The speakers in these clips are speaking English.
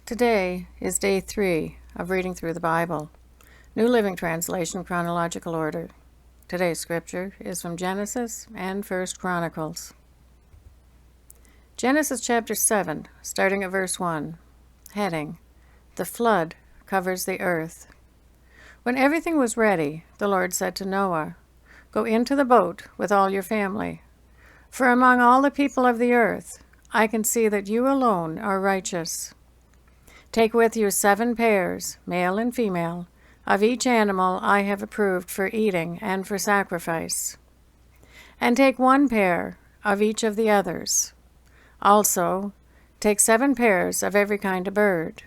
Today is day 3 of reading through the Bible. New Living Translation, chronological order. Today's scripture is from Genesis and 1 Chronicles. Genesis chapter 7, starting at verse 1. Heading: The flood covers the earth. When everything was ready, the Lord said to Noah, "Go into the boat with all your family. For among all the people of the earth, I can see that you alone are righteous. Take with you 7 pairs, male and female, of each animal I have approved for eating and for sacrifice. And take 1 pair of each of the others. Also, take 7 pairs of every kind of bird.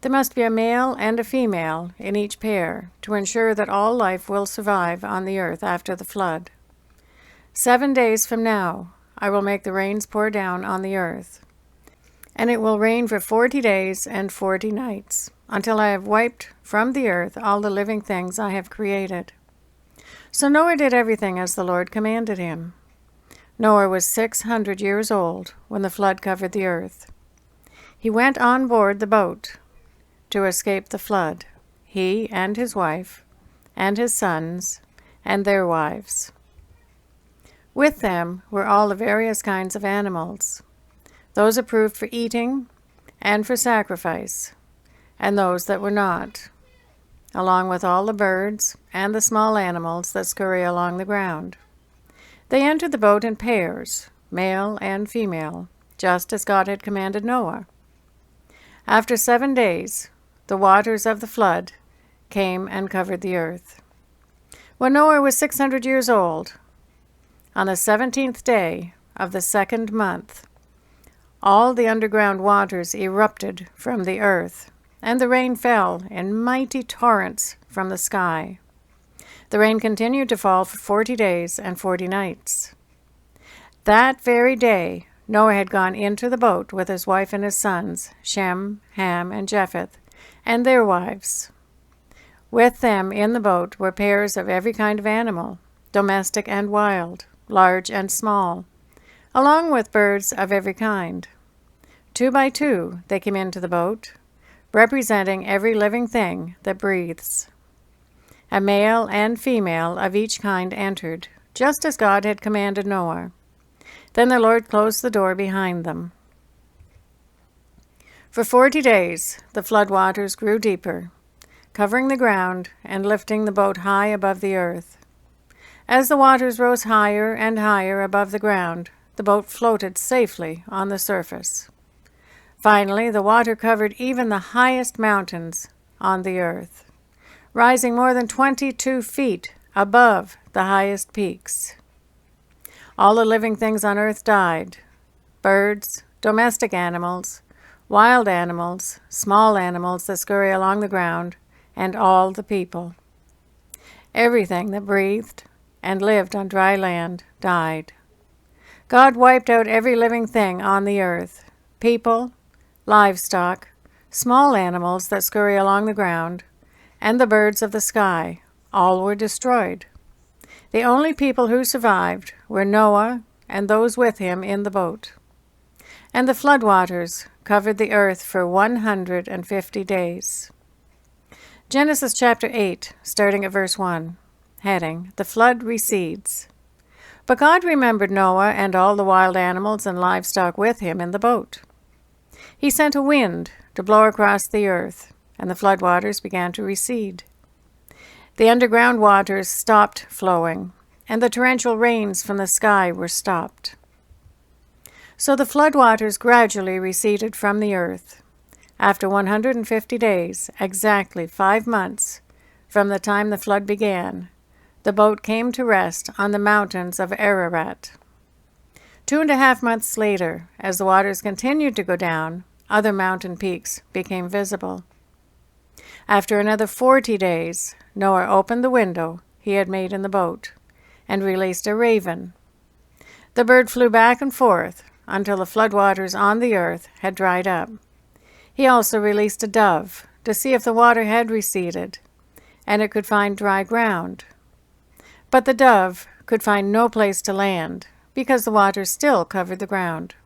There must be a male and a female in each pair to ensure that all life will survive on the earth after the flood. 7 days from now, I will make the rains pour down on the earth. And it will rain for 40 days and 40 nights, until I have wiped from the earth all the living things I have created." So Noah did everything as the Lord commanded him. Noah was 600 years old when the flood covered the earth. He went on board the boat to escape the flood, he and his wife, and his sons, and their wives. With them were all the various kinds of animals, those approved for eating and for sacrifice, and those that were not, along with all the birds and the small animals that scurry along the ground. They entered the boat in pairs, male and female, just as God had commanded Noah. After 7 days, the waters of the flood came and covered the earth. When Noah was 600 years old, on the 17th day of the 2nd month, all the underground waters erupted from the earth, and the rain fell in mighty torrents from the sky. The rain continued to fall for 40 days and 40 nights. That very day, Noah had gone into the boat with his wife and his sons, Shem, Ham, and Japheth, and their wives. With them in the boat were pairs of every kind of animal, domestic and wild, large and small, along with birds of every kind. 2 by 2 they came into the boat, representing every living thing that breathes. A male and female of each kind entered, just as God had commanded Noah. Then the Lord closed the door behind them. For 40 days the flood waters grew deeper, covering the ground and lifting the boat high above the earth. As the waters rose higher and higher above the ground, the boat floated safely on the surface. Finally, the water covered even the highest mountains on the earth, rising more than 22 feet above the highest peaks. All the living things on earth died: birds, domestic animals, wild animals, small animals that scurry along the ground, and all the people. Everything that breathed and lived on dry land died. God wiped out every living thing on the earth: people, livestock, small animals that scurry along the ground, and the birds of the sky. All were destroyed. The only people who survived were Noah and those with him in the boat. And the floodwaters covered the earth for 150 days. Genesis chapter 8, starting at verse 1. Heading: The flood recedes. But God remembered Noah and all the wild animals and livestock with him in the boat. He sent a wind to blow across the earth, and the floodwaters began to recede. The underground waters stopped flowing, and the torrential rains from the sky were stopped. So the floodwaters gradually receded from the earth. After 150 days, exactly 5 months from the time the flood began, the boat came to rest on the mountains of Ararat. 2.5 months later, as the waters continued to go down, other mountain peaks became visible. After another 40 days, Noah opened the window he had made in the boat and released a raven. The bird flew back and forth until the floodwaters on the earth had dried up. He also released a dove to see if the water had receded and it could find dry ground. But the dove could find no place to land because the water still covered the ground.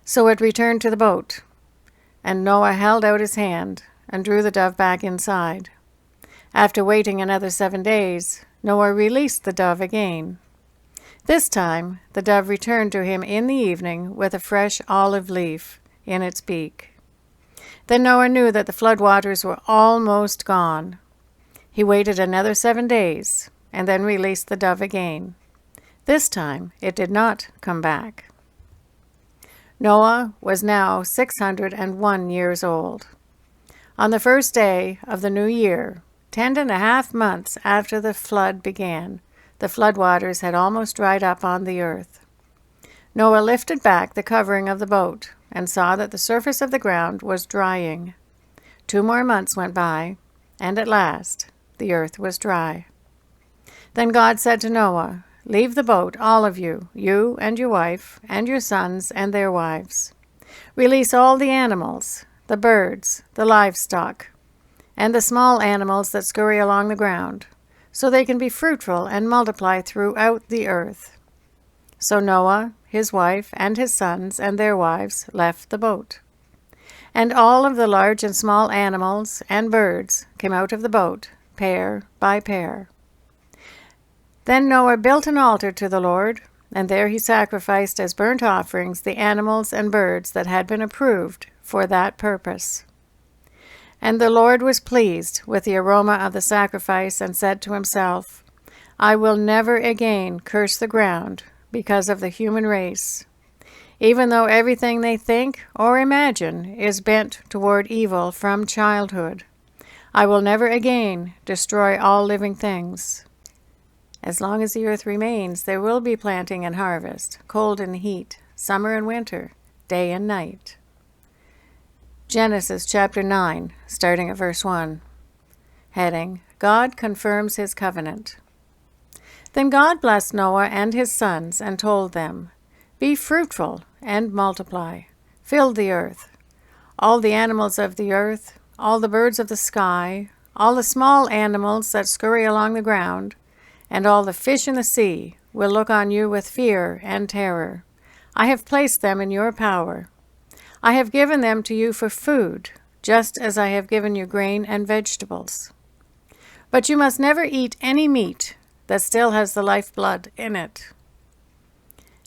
So it returned to the boat. And Noah held out his hand and drew the dove back inside. After waiting another 7 days, Noah released the dove again. This time, the dove returned to him in the evening with a fresh olive leaf in its beak. Then Noah knew that the flood waters were almost gone. He waited another 7 days and then released the dove again. This time, it did not come back. Noah was now 601 years old. On the first day of the new year, 10.5 months after the flood began, the floodwaters had almost dried up on the earth. Noah lifted back the covering of the boat and saw that the surface of the ground was drying. 2 more months went by, and at last the earth was dry. Then God said to Noah, "Leave the boat, all of you, you and your wife, and your sons and their wives. Release all the animals, the birds, the livestock, and the small animals that scurry along the ground, so they can be fruitful and multiply throughout the earth." So Noah, his wife, and his sons and their wives left the boat. And all of the large and small animals and birds came out of the boat, pair by pair. Then Noah built an altar to the Lord, and there he sacrificed as burnt offerings the animals and birds that had been approved for that purpose. And the Lord was pleased with the aroma of the sacrifice and said to himself, "I will never again curse the ground because of the human race. Even though everything they think or imagine is bent toward evil from childhood, I will never again destroy all living things. As long as the earth remains, there will be planting and harvest, cold and heat, summer and winter, day and night." Genesis chapter 9, starting at verse 1. Heading, God confirms his covenant. Then God blessed Noah and his sons and told them, "Be fruitful and multiply. Fill the earth. All the animals of the earth, all the birds of the sky, all the small animals that scurry along the ground, and all the fish in the sea will look on you with fear and terror. I have placed them in your power. I have given them to you for food, just as I have given you grain and vegetables. But you must never eat any meat that still has the lifeblood in it.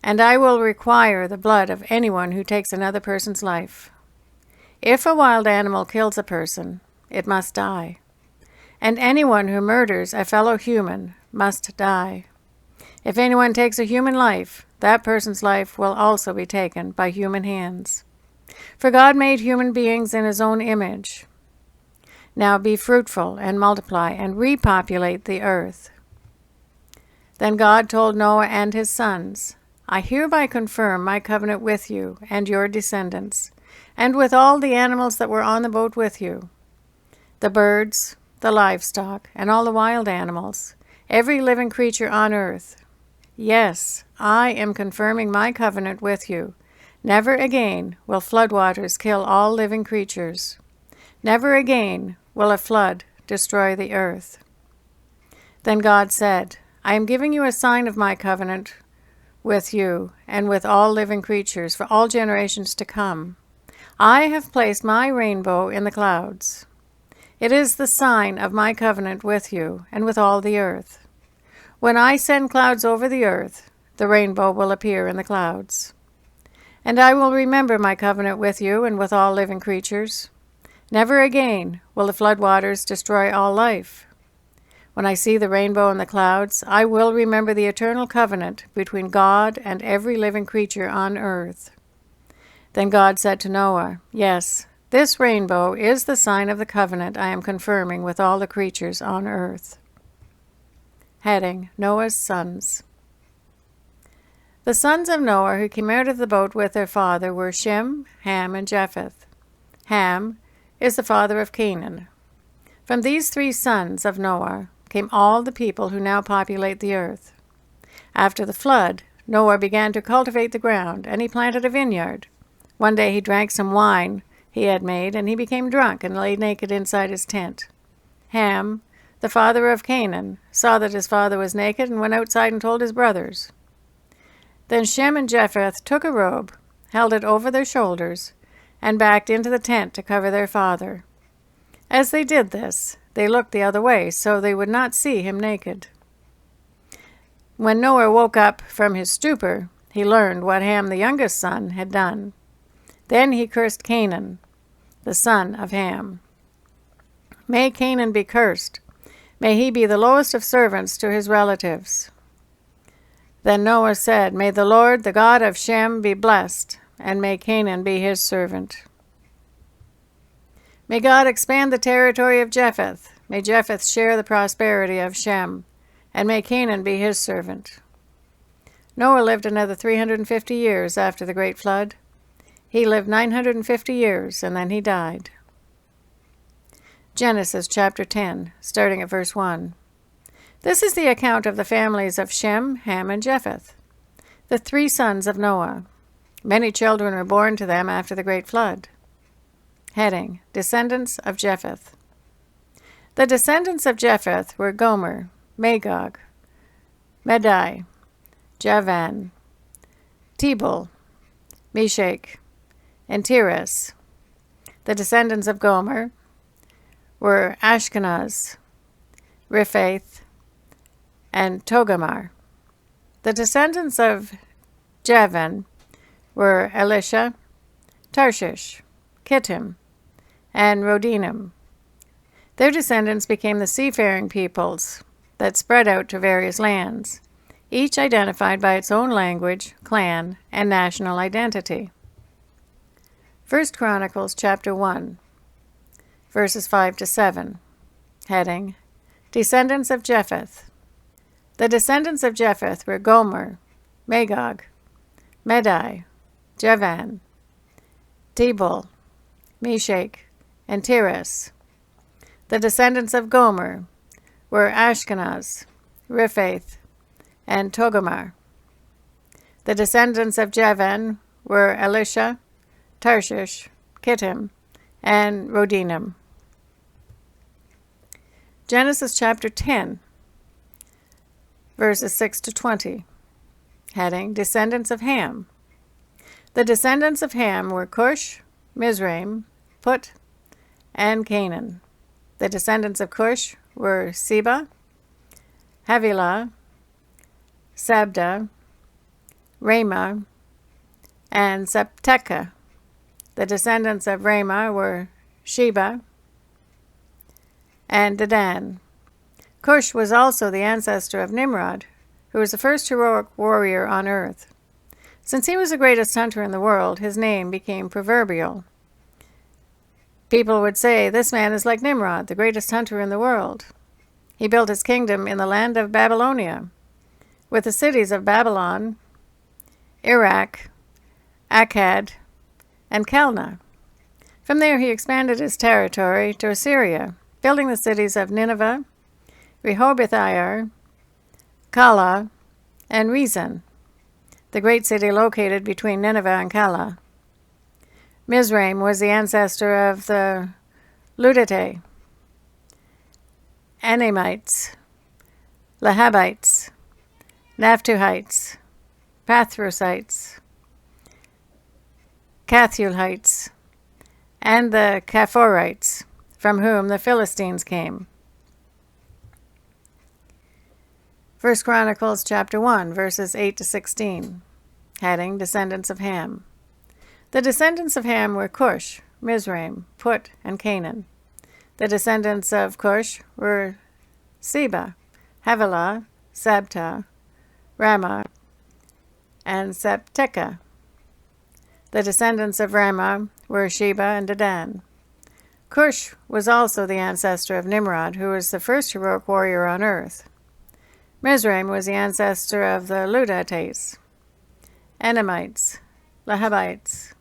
And I will require the blood of anyone who takes another person's life. If a wild animal kills a person, it must die. And anyone who murders a fellow human must die. If anyone takes a human life, that person's life will also be taken by human hands. For God made human beings in his own image. Now be fruitful and multiply and repopulate the earth." Then God told Noah and his sons, "I hereby confirm my covenant with you and your descendants, and with all the animals that were on the boat with you, the birds, the livestock, and all the wild animals, every living creature on earth. Yes, I am confirming my covenant with you. Never again will floodwaters kill all living creatures. Never again will a flood destroy the earth." Then God said, "I am giving you a sign of my covenant with you and with all living creatures for all generations to come. I have placed my rainbow in the clouds. It is the sign of my covenant with you and with all the earth. When I send clouds over the earth, the rainbow will appear in the clouds. And I will remember my covenant with you and with all living creatures. Never again will the floodwaters destroy all life. When I see the rainbow in the clouds, I will remember the eternal covenant between God and every living creature on earth." Then God said to Noah, "Yes, this rainbow is the sign of the covenant I am confirming with all the creatures on earth." Heading, Noah's sons. The sons of Noah who came out of the boat with their father were Shem, Ham, and Japheth. Ham is the father of Canaan. From these 3 sons of Noah came all the people who now populate the earth. After the flood, Noah began to cultivate the ground, and he planted a vineyard. One day he drank some wine he had made, and he became drunk and lay naked inside his tent. Ham, the father of Canaan, saw that his father was naked and went outside and told his brothers. Then Shem and Japheth took a robe, held it over their shoulders, and backed into the tent to cover their father. As they did this, they looked the other way so they would not see him naked. When Noah woke up from his stupor, he learned what Ham, the youngest son, had done. Then he cursed Canaan, the son of Ham. May Canaan be cursed. May he be the lowest of servants to his relatives. Then Noah said, May the Lord, the God of Shem, be blessed, and may Canaan be his servant. May God expand the territory of Japheth. May Japheth share the prosperity of Shem, and may Canaan be his servant. Noah lived another 350 years after the great flood. He lived 950 years, and then he died. Genesis chapter 10, starting at verse 1. This is the account of the families of Shem, Ham, and Japheth, the 3 sons of Noah. Many children were born to them after the great flood. Heading: Descendants of Japheth. The descendants of Japheth were Gomer, Magog, Madai, Javan, Tebal, Meshach, and Tiras. The descendants of Gomer were Ashkenaz, Riphath, and Togarmah. The descendants of Javan were Elisha, Tarshish, Kittim, and Rodinim. Their descendants became the seafaring peoples that spread out to various lands, each identified by its own language, clan, and national identity. 1 Chronicles chapter 1, verses 5 to 7. Heading: Descendants of Japheth. The descendants of Japheth were Gomer, Magog, Madai, Javan, Tebal, Meshach, and Tiras. The descendants of Gomer were Ashkenaz, Riphath, and Togarmah. The descendants of Javan were Elisha, Tarshish, Kittim, and Rodinim. Genesis chapter 10, verses 6 to 20. Heading: Descendants of Ham. The descendants of Ham were Cush, Mizraim, Put, and Canaan. The descendants of Cush were Seba, Havilah, Sabda, Ramah, and Septeka. The descendants of Ramah were Sheba and Dedan. Cush was also the ancestor of Nimrod, who was the first heroic warrior on earth. Since he was the greatest hunter in the world, his name became proverbial. People would say, "This man is like Nimrod, the greatest hunter in the world." He built his kingdom in the land of Babylonia, with the cities of Babylon, Iraq, Akkad, and Calneh. From there he expanded his territory to Assyria, building the cities of Nineveh, Rehoboth-ir, Calah, and Rezin, the great city located between Nineveh and Calah. Mizraim was the ancestor of the Ludite, Anamites, Lahabites, Naphtuhites, Pathrusites, Cathulites, and the Caphorites, from whom the Philistines came. 1 Chronicles chapter 1, verses 8 to 16. Heading: Descendants of Ham. The descendants of Ham were Cush, Mizraim, Put, and Canaan. The descendants of Cush were Seba, Havilah, Sabta, Ramah, and Septeka. The descendants of Ramah were Sheba and Dedan. Cush was also the ancestor of Nimrod, who was the first heroic warrior on earth. Mizraim was the ancestor of the Ludites, Anamites, Lahabites,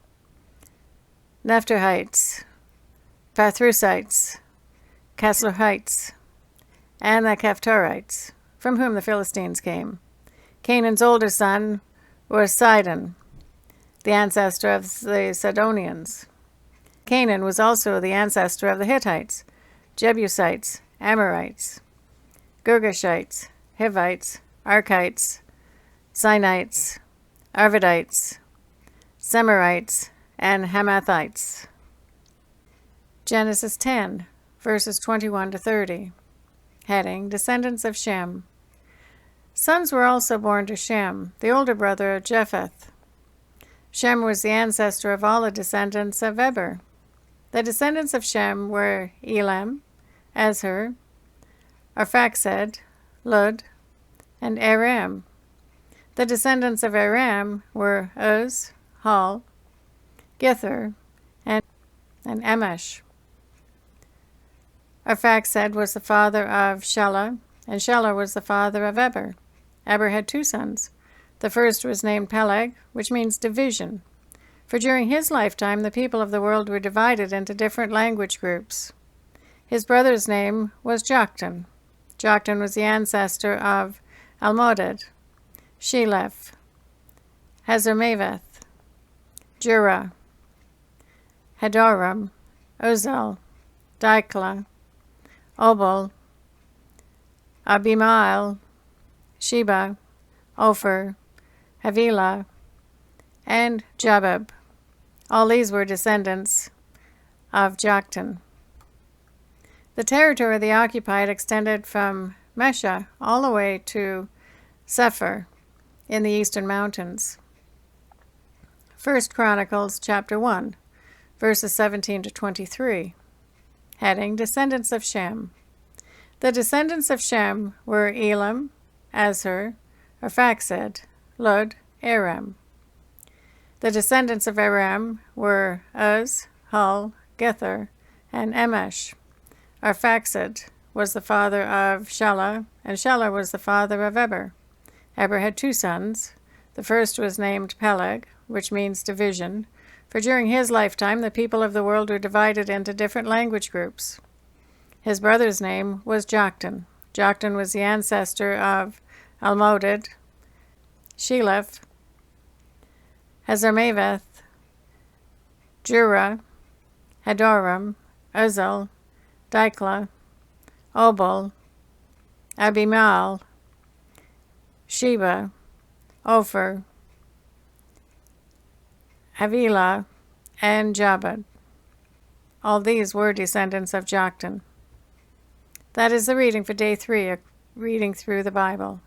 Naphtuhites, Pathrusites, Casluhites, and the Caphtorites, from whom the Philistines came. Canaan's older son was Sidon, the ancestor of the Sidonians. Canaan was also the ancestor of the Hittites, Jebusites, Amorites, Girgashites, Hivites, Arkites, Sinites, Arvadites, Semirites, and Hamathites. Genesis 10, verses 21 to 30. Heading, Descendants of Shem. Sons were also born to Shem, the older brother of Japheth. Shem was the ancestor of all the descendants of Eber. The descendants of Shem were Elam, Asher, Arphaxad, Lud, and Aram. The descendants of Aram were Uz, Hul, Gither, and Emash. Arphaxad was the father of Shelah, and Shelah was the father of Eber. Eber had two sons. The first was named Peleg, which means division, for during his lifetime the people of the world were divided into different language groups. His brother's name was Joktan. Joktan was the ancestor of Almodad, Sheleph, Hazarmaveth, Jurah, Hadoram, Uzal, Diklah, Obal, Abimael, Sheba, Ophir, Havilah, and Jabab. All these were descendants of Joktan. The territory they occupied extended from Mesha all the way to Sephir in the eastern mountains. 1 Chronicles chapter 1, verses 17 to 23. Heading, Descendants of Shem. The descendants of Shem were Elam, Asher, Arphaxad, Lud, Aram. The descendants of Aram were Uz, Hul, Gither, and Emash. Arphaxad was the father of Shelah, and Shelah was the father of Eber. Eber had two sons. The first was named Peleg, which means division, for during his lifetime the people of the world were divided into different language groups. His brother's name was Joktan. Joktan was the ancestor of Almodad, Sheleph, Hazarmaveth, Jurah, Hadoram, Uzal, Diklah, Obal, Abimael, Sheba, Ophir, Havilah, and Jabad. All these were descendants of Joktan. That is the reading for day 3, reading through the Bible.